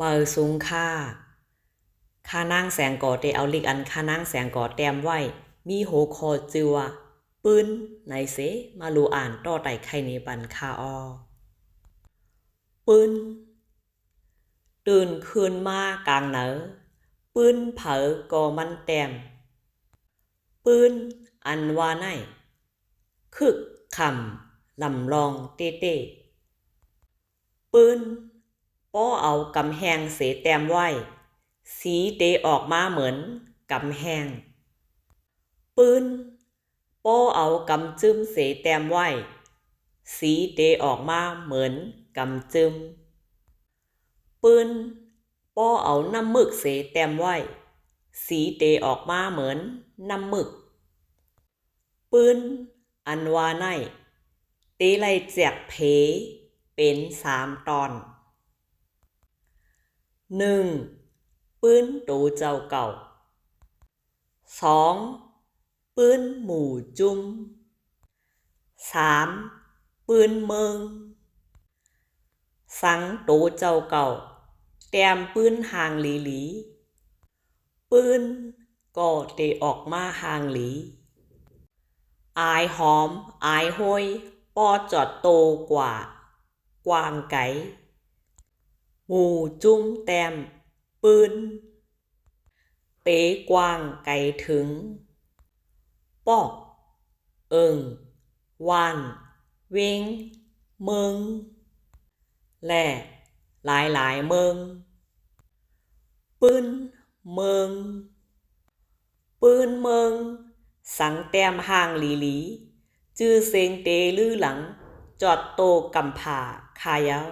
มือสูงข้านางแสงก่อเตเอาลิกอันข้านางแสงก่อแต้มไว้มีโหคอจือว่าปืนไหนเสมาลูอ่านต่อไต่ไข่ในบันคาออปืนตื่นคืนมากลางเหนอปืนเผอก่อมันแต้มปืนอันว่าไหนคึกคำลำลองเต้เต้ปืนป้อเอากำแหงเสแต้มไว้สีเตออกมาเหมือนกำแหงปืนป้อเอากำจึมเสแต้มไว้สีเตออกมาเหมือนกำจึมปืนป้อเอาน้ำมึกเสแต้มไว้สีเตออกมาเหมือนน้ำมึกปืนอันว่าไหนเตไลแจกเพเป็น3 ตอน1. ปืนตูเจ้าเก่า 2. ปืนหมู่จุ่ม 3. ปืนเมืองสังตูเจ้าเก่าแต้มปืนห่างหลีปืนก็เตออกมาห่างหลีอายหอมอายห้อยป้อจอดโตกว่ากวางไก่หมู่จุ้มแต้มปืนเตกว้างไกลถึงปอกวานเวงเมืองและหลายเมืองปืนเมืองปืนเมืองสังแต้มห่างหลีจื้อเซงเตลือหลังจอดโตกำผาขายาว